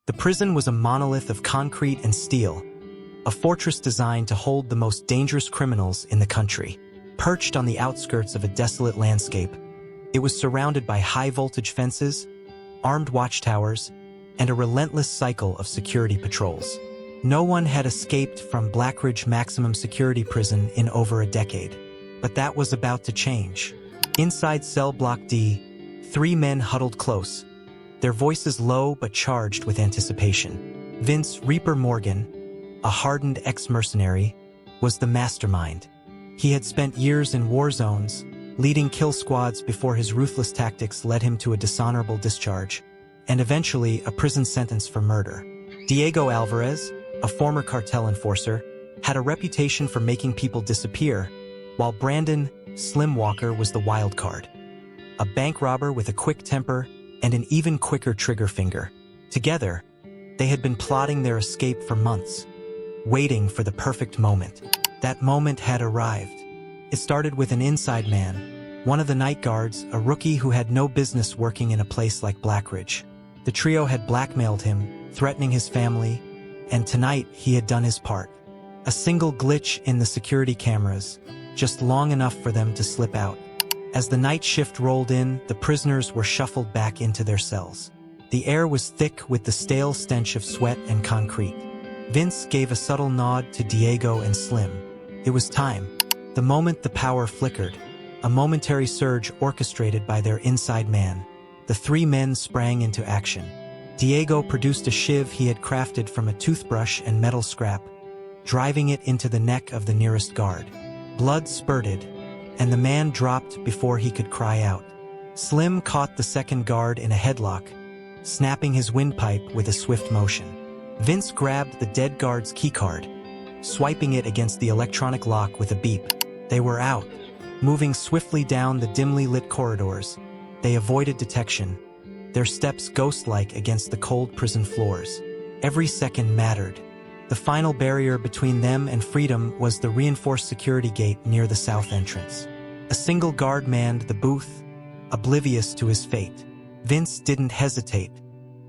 The prison was a monolith of concrete and steel, a fortress designed to hold the most dangerous criminals in the country. Perched on the outskirts of a desolate landscape, it was surrounded by high-voltage fences, armed watchtowers, and a relentless cycle of security patrols. No one had escaped from Blackridge Maximum Security Prison in over a decade. But that was about to change. Inside cell block D, 3 men huddled close, their voices low but charged with anticipation. Vince "Reaper" Morgan, a hardened ex-mercenary, was the mastermind. He had spent years in war zones, leading kill squads before his ruthless tactics led him to a dishonorable discharge, and eventually a prison sentence for murder. Diego Alvarez, a former cartel enforcer, had a reputation for making people disappear, while Brandon "Slim" Walker was the wild card, a bank robber with a quick temper and an even quicker trigger finger. Together, they had been plotting their escape for months, waiting for the perfect moment. That moment had arrived. It started with an inside man, one of the night guards, a rookie who had no business working in a place like Blackridge. The trio had blackmailed him, threatening his family, and tonight he had done his part. A single glitch in the security cameras, just long enough for them to slip out. As the night shift rolled in, the prisoners were shuffled back into their cells. The air was thick with the stale stench of sweat and concrete. Vince gave a subtle nod to Diego and Slim. It was time. The moment the power flickered, a momentary surge orchestrated by their inside man, the 3 men sprang into action. Diego produced a shiv he had crafted from a toothbrush and metal scrap, driving it into the neck of the nearest guard. Blood spurted, and the man dropped before he could cry out. Slim caught the second guard in a headlock, snapping his windpipe with a swift motion. Vince grabbed the dead guard's keycard, swiping it against the electronic lock with a beep. They were out. Moving swiftly down the dimly lit corridors, they avoided detection, their steps ghost-like against the cold prison floors. Every second mattered. The final barrier between them and freedom was the reinforced security gate near the south entrance. A single guard manned the booth, oblivious to his fate. Vince didn't hesitate.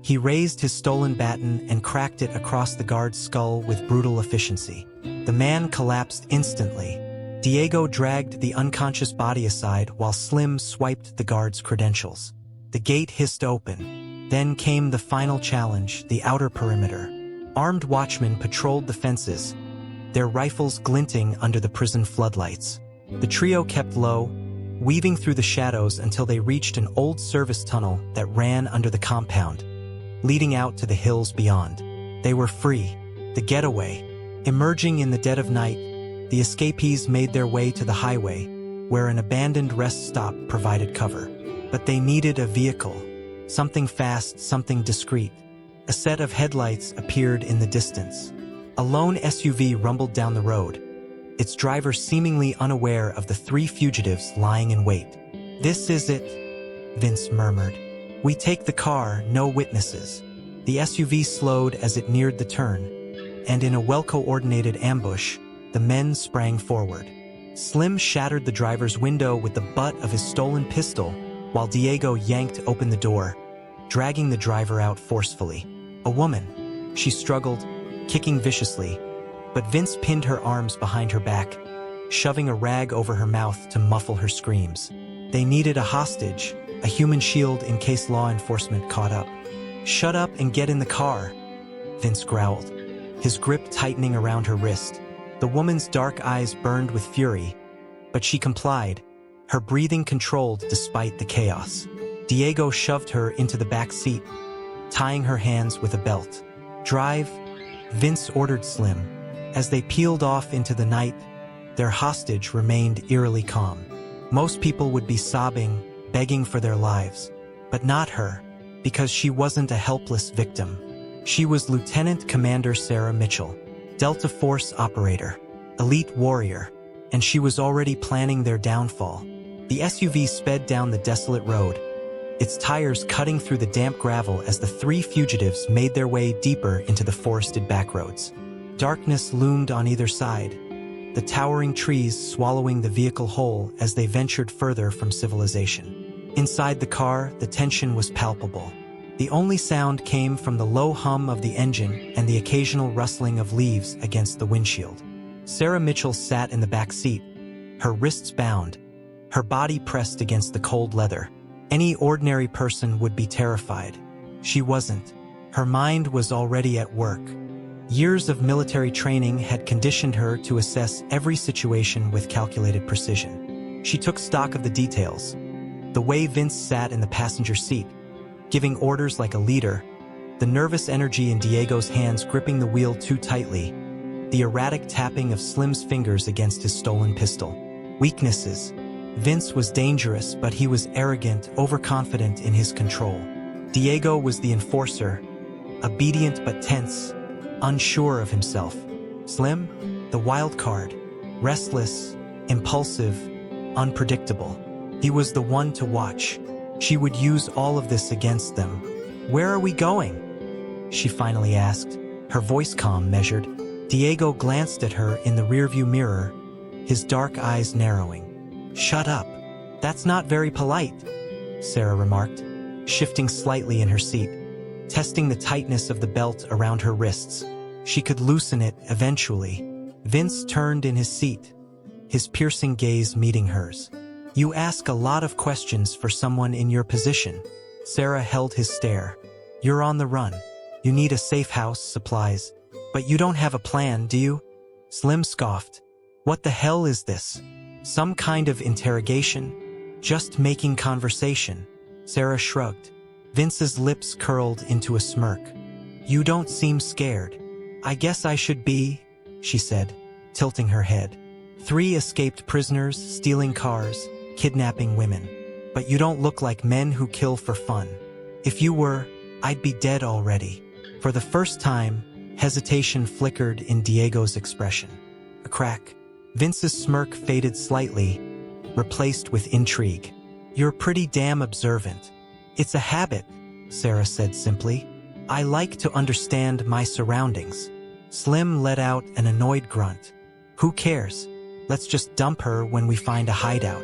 He raised his stolen baton and cracked it across the guard's skull with brutal efficiency. The man collapsed instantly. Diego dragged the unconscious body aside while Slim swiped the guard's credentials. The gate hissed open. Then came the final challenge, the outer perimeter. Armed watchmen patrolled the fences, their rifles glinting under the prison floodlights. The trio kept low, weaving through the shadows until they reached an old service tunnel that ran under the compound, leading out to the hills beyond. They were free, the getaway. Emerging in the dead of night, the escapees made their way to the highway, where an abandoned rest stop provided cover. But they needed a vehicle, something fast, something discreet. A set of headlights appeared in the distance. A lone SUV rumbled down the road, its driver seemingly unaware of the 3 fugitives lying in wait. "This is it," Vince murmured. "We take the car, no witnesses." The SUV slowed as it neared the turn, and in a well-coordinated ambush, the men sprang forward. Slim shattered the driver's window with the butt of his stolen pistol, while Diego yanked open the door, dragging the driver out forcefully. A woman. She struggled, kicking viciously, but Vince pinned her arms behind her back, shoving a rag over her mouth to muffle her screams. They needed a hostage, a human shield in case law enforcement caught up. "Shut up and get in the car," Vince growled, his grip tightening around her wrist. The woman's dark eyes burned with fury, but she complied, her breathing controlled despite the chaos. Diego shoved her into the back seat, tying her hands with a belt. "Drive," Vince ordered Slim. As they peeled off into the night, their hostage remained eerily calm. Most people would be sobbing, begging for their lives, but not her, because she wasn't a helpless victim. She was Lieutenant Commander Sarah Mitchell, Delta Force operator, elite warrior, and she was already planning their downfall. The SUV sped down the desolate road, its tires cutting through the damp gravel as the 3 fugitives made their way deeper into the forested backroads. Darkness loomed on either side, the towering trees swallowing the vehicle whole as they ventured further from civilization. Inside the car, the tension was palpable. The only sound came from the low hum of the engine and the occasional rustling of leaves against the windshield. Sarah Mitchell sat in the back seat, her wrists bound, her body pressed against the cold leather. Any ordinary person would be terrified. She wasn't. Her mind was already at work. Years of military training had conditioned her to assess every situation with calculated precision. She took stock of the details. The way Vince sat in the passenger seat, giving orders like a leader, the nervous energy in Diego's hands gripping the wheel too tightly, the erratic tapping of Slim's fingers against his stolen pistol. Weaknesses. Vince was dangerous, but he was arrogant, overconfident in his control. Diego was the enforcer, obedient but tense, unsure of himself. Slim, the wild card, restless, impulsive, unpredictable. He was the one to watch. She would use all of this against them. "Where are we going?" she finally asked, her voice calm, measured. Diego glanced at her in the rearview mirror, his dark eyes narrowing. "Shut up. That's not very polite," Sarah remarked, shifting slightly in her seat, testing the tightness of the belt around her wrists. She could loosen it eventually. Vince turned in his seat, his piercing gaze meeting hers. "You ask a lot of questions for someone in your position." Sarah held his stare. "You're on the run. You need a safe house, supplies. But you don't have a plan, do you?" Slim scoffed. "What the hell is this? Some kind of interrogation? Just making conversation." Sarah shrugged. Vince's lips curled into a smirk. "You don't seem scared." "I guess I should be," she said, tilting her head. 3 escaped prisoners, stealing cars, kidnapping women. But you don't look like men who kill for fun. If you were, I'd be dead already." For the first time, hesitation flickered in Diego's expression. A crack. Vince's smirk faded slightly, replaced with intrigue. "You're pretty damn observant." "It's a habit," Sarah said simply. "I like to understand my surroundings." Slim let out an annoyed grunt. "Who cares? Let's just dump her when we find a hideout.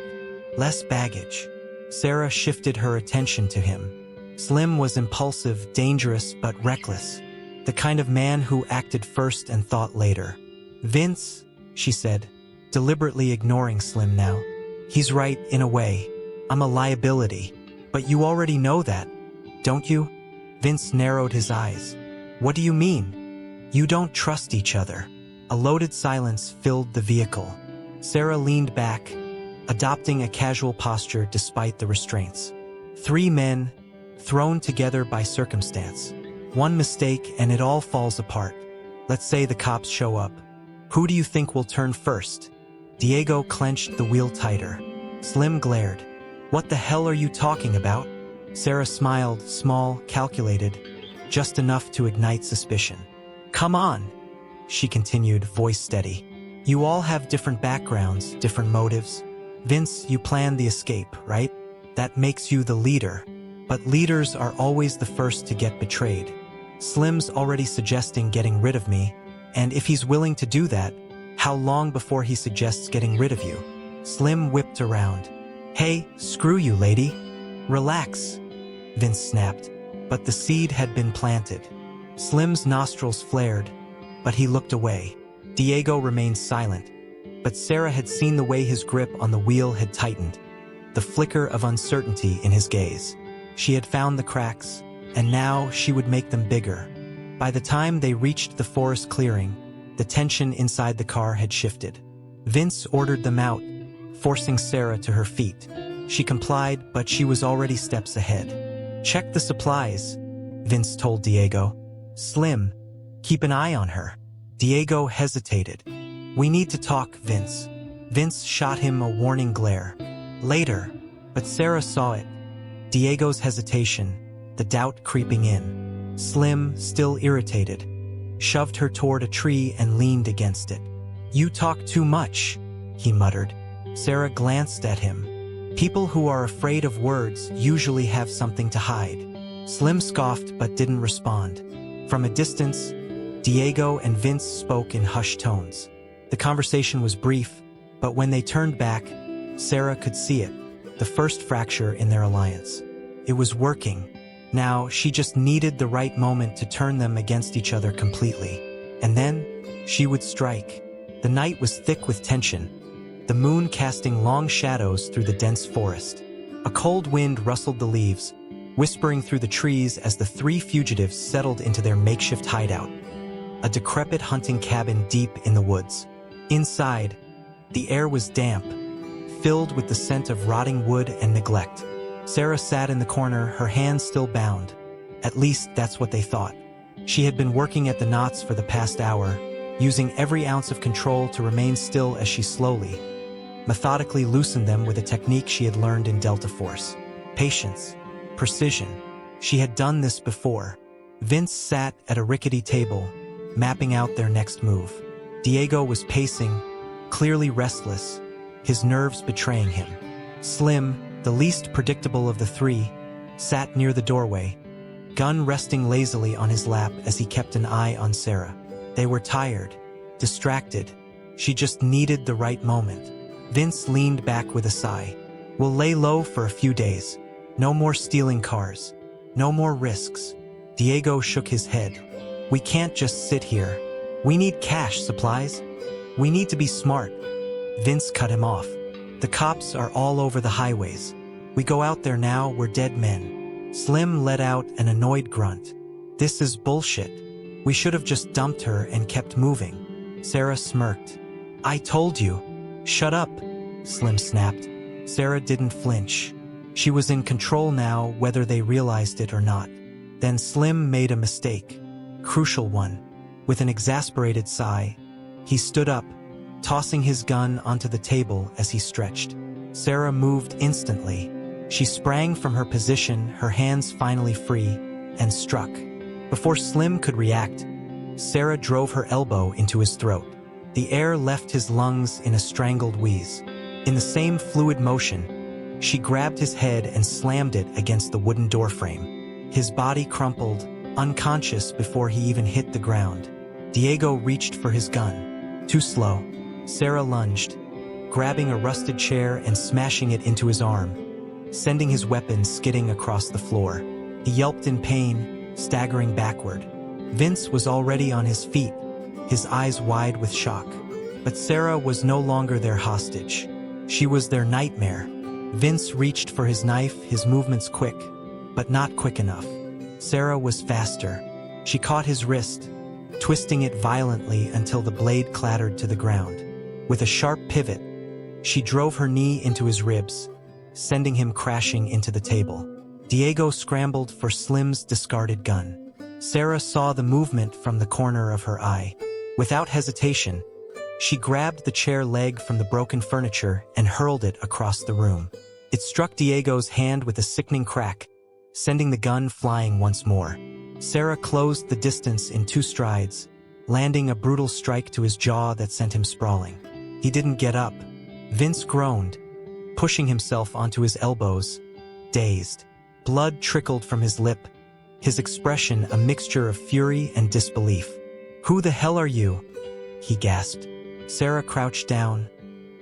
Less baggage." Sarah shifted her attention to him. Slim was impulsive, dangerous, but reckless. The kind of man who acted first and thought later. "Vince," she said, deliberately ignoring Slim now. "He's right in a way. I'm a liability. But you already know that, don't you?" Vince narrowed his eyes. "What do you mean?" "You don't trust each other." A loaded silence filled the vehicle. Sarah leaned back, adopting a casual posture despite the restraints. 3 men, thrown together by circumstance. One mistake and it all falls apart. Let's say the cops show up. Who do you think will turn first? Diego clenched the wheel tighter. Slim glared. "What the hell are you talking about?" Sarah smiled, small, calculated, just enough to ignite suspicion. "Come on," she continued, voice steady. "You all have different backgrounds, different motives. Vince, you planned the escape, right? That makes you the leader. But leaders are always the first to get betrayed. Slim's already suggesting getting rid of me, and if he's willing to do that, how long before he suggests getting rid of you?" Slim whipped around. "Hey, screw you, lady. Relax," Vince snapped, but the seed had been planted. Slim's nostrils flared, but he looked away. Diego remained silent, but Sarah had seen the way his grip on the wheel had tightened, the flicker of uncertainty in his gaze. She had found the cracks, and now she would make them bigger. By the time they reached the forest clearing, the tension inside the car had shifted. Vince ordered them out, forcing Sarah to her feet. She complied, but she was already steps ahead. "Check the supplies," Vince told Diego. "Slim, keep an eye on her." Diego hesitated. "We need to talk, Vince." Vince shot him a warning glare. "Later." But Sarah saw it. Diego's hesitation, the doubt creeping in. Slim, still irritated, shoved her toward a tree and leaned against it. "You talk too much," he muttered. Sarah glanced at him. People who are afraid of words usually have something to hide. Slim scoffed but didn't respond. From a distance, Diego and Vince spoke in hushed tones. The conversation was brief, but when they turned back, Sarah could see it, the first fracture in their alliance. It was working. Now, she just needed the right moment to turn them against each other completely. And then, she would strike. The night was thick with tension, the moon casting long shadows through the dense forest. A cold wind rustled the leaves, whispering through the trees as the three fugitives settled into their makeshift hideout, a decrepit hunting cabin deep in the woods. Inside, the air was damp, filled with the scent of rotting wood and neglect. Sarah sat in the corner, her hands still bound. At least that's what they thought. She had been working at the knots for the past hour, using every ounce of control to remain still as she slowly, methodically loosened them with a technique she had learned in Delta Force. Patience, precision. She had done this before. Vince sat at a rickety table, mapping out their next move. Diego was pacing, clearly restless, his nerves betraying him. Slim, the least predictable of the three, sat near the doorway, gun resting lazily on his lap as he kept an eye on Sarah. They were tired, distracted. She just needed the right moment. Vince leaned back with a sigh. "We'll lay low for a few days. No more stealing cars. No more risks." Diego shook his head. "We can't just sit here. We need cash, supplies. We need to be smart." Vince cut him off. "The cops are all over the highways. We go out there now, we're dead men." Slim let out an annoyed grunt. "This is bullshit. We should have just dumped her and kept moving." Sarah smirked. "I told you." "Shut up," Slim snapped. Sarah didn't flinch. She was in control now, whether they realized it or not. Then Slim made a mistake. Crucial one. With an exasperated sigh, he stood up, tossing his gun onto the table as he stretched. Sarah moved instantly. She sprang from her position, her hands finally free, and struck. Before Slim could react, Sarah drove her elbow into his throat. The air left his lungs in a strangled wheeze. In the same fluid motion, she grabbed his head and slammed it against the wooden doorframe. His body crumpled, unconscious before he even hit the ground. Diego reached for his gun. Too slow. Sarah lunged, grabbing a rusted chair and smashing it into his arm, sending his weapon skidding across the floor. He yelped in pain, staggering backward. Vince was already on his feet, his eyes wide with shock. But Sarah was no longer their hostage. She was their nightmare. Vince reached for his knife, his movements quick, but not quick enough. Sarah was faster. She caught his wrist, twisting it violently until the blade clattered to the ground. With a sharp pivot, she drove her knee into his ribs, sending him crashing into the table. Diego scrambled for Slim's discarded gun. Sarah saw the movement from the corner of her eye. Without hesitation, she grabbed the chair leg from the broken furniture and hurled it across the room. It struck Diego's hand with a sickening crack, sending the gun flying once more. Sarah closed the distance in 2 strides, landing a brutal strike to his jaw that sent him sprawling. He didn't get up. Vince groaned, pushing himself onto his elbows, dazed. Blood trickled from his lip, his expression a mixture of fury and disbelief. "Who the hell are you?" he gasped. Sarah crouched down,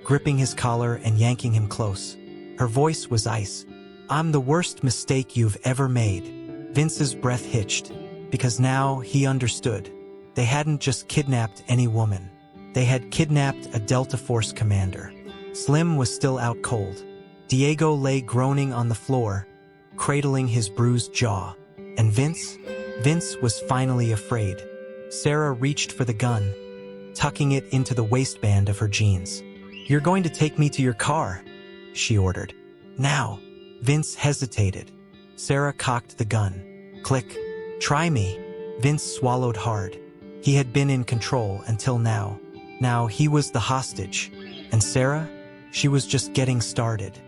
gripping his collar and yanking him close. Her voice was ice. "I'm the worst mistake you've ever made." Vince's breath hitched, because now he understood. They hadn't just kidnapped any woman. They had kidnapped a Delta Force commander. Slim was still out cold. Diego lay groaning on the floor, cradling his bruised jaw. And Vince was finally afraid. Sarah reached for the gun, tucking it into the waistband of her jeans. "You're going to take me to your car," she ordered. "Now." Vince hesitated. Sarah cocked the gun. Click. "Try me." Vince swallowed hard. He had been in control until now. Now he was the hostage. And Sarah? She was just getting started.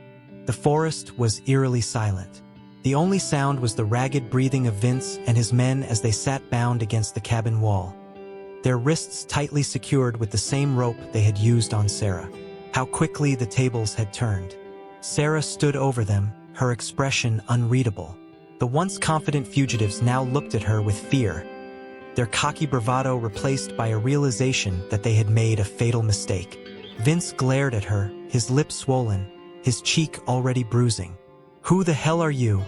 The forest was eerily silent. The only sound was the ragged breathing of Vince and his men as they sat bound against the cabin wall, their wrists tightly secured with the same rope they had used on Sarah. How quickly the tables had turned. Sarah stood over them, her expression unreadable. The once confident fugitives now looked at her with fear, their cocky bravado replaced by a realization that they had made a fatal mistake. Vince glared at her, his lips swollen, his cheek already bruising. "Who the hell are you?"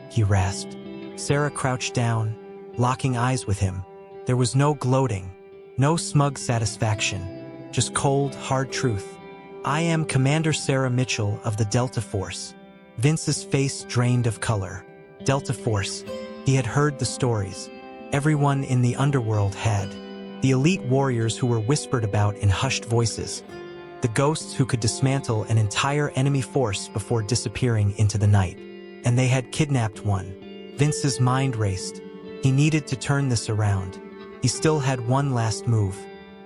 he rasped. Sarah crouched down, locking eyes with him. There was no gloating, no smug satisfaction, just cold, hard truth. I am Commander Sarah Mitchell of the Delta Force. Vince's face drained of color. Delta Force. He had heard the stories. Everyone in the underworld had. The elite warriors who were whispered about in hushed voices. The ghosts who could dismantle an entire enemy force before disappearing into the night. And they had kidnapped one. Vince's mind raced. He needed to turn this around. He still had one last move.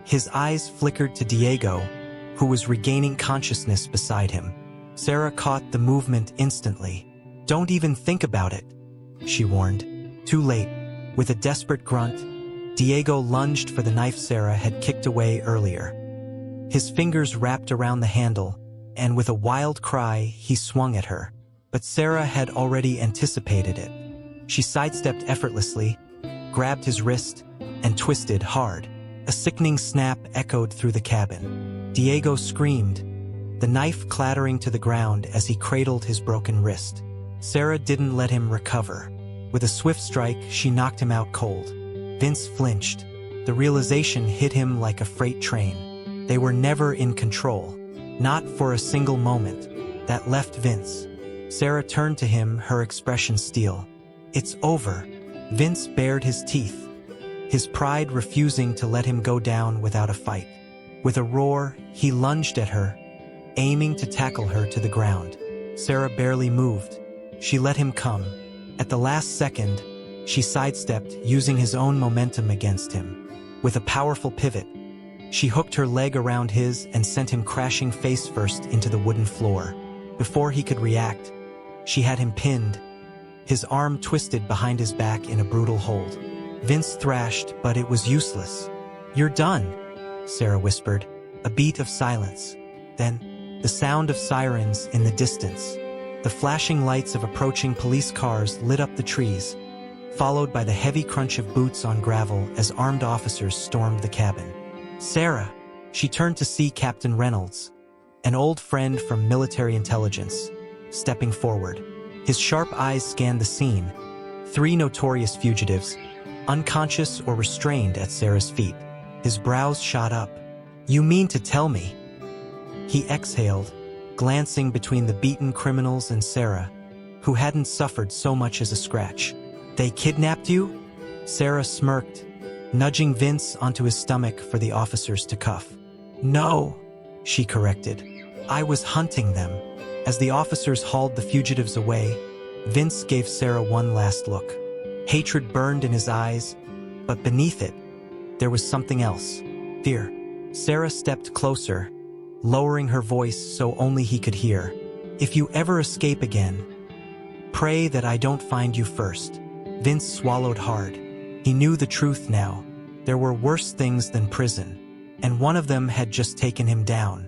His eyes flickered to Diego, who was regaining consciousness beside him. Sarah caught the movement instantly. Don't even think about it, she warned. Too late. With a desperate grunt, Diego lunged for the knife Sarah had kicked away earlier. His fingers wrapped around the handle, and with a wild cry, he swung at her. But Sarah had already anticipated it. She sidestepped effortlessly, grabbed his wrist, and twisted hard. A sickening snap echoed through the cabin. Diego screamed, the knife clattering to the ground as he cradled his broken wrist. Sarah didn't let him recover. With a swift strike, she knocked him out cold. Vince flinched. The realization hit him like a freight train. They were never in control. Not for a single moment. That left Vince. Sarah turned to him, her expression steel. It's over. Vince bared his teeth, his pride refusing to let him go down without a fight. With a roar, he lunged at her, aiming to tackle her to the ground. Sarah barely moved. She let him come. At the last second, she sidestepped, using his own momentum against him. With a powerful pivot, she hooked her leg around his and sent him crashing face first into the wooden floor. Before he could react, she had him pinned, his arm twisted behind his back in a brutal hold. Vince thrashed, but it was useless. You're done, Sarah whispered. A beat of silence. Then, the sound of sirens in the distance. The flashing lights of approaching police cars lit up the trees, followed by the heavy crunch of boots on gravel as armed officers stormed the cabin. Sarah, she turned to see Captain Reynolds, an old friend from military intelligence, stepping forward. His sharp eyes scanned the scene. 3 notorious fugitives, unconscious or restrained at Sarah's feet. His brows shot up. You mean to tell me? He exhaled, glancing between the beaten criminals and Sarah, who hadn't suffered so much as a scratch. They kidnapped you? Sarah smirked, nudging Vince onto his stomach for the officers to cuff. No, she corrected. I was hunting them. As the officers hauled the fugitives away, Vince gave Sarah one last look. Hatred burned in his eyes, but beneath it, there was something else. Fear. Sarah stepped closer, lowering her voice so only he could hear. If you ever escape again, pray that I don't find you first. Vince swallowed hard. He knew the truth now. There were worse things than prison, and one of them had just taken him down.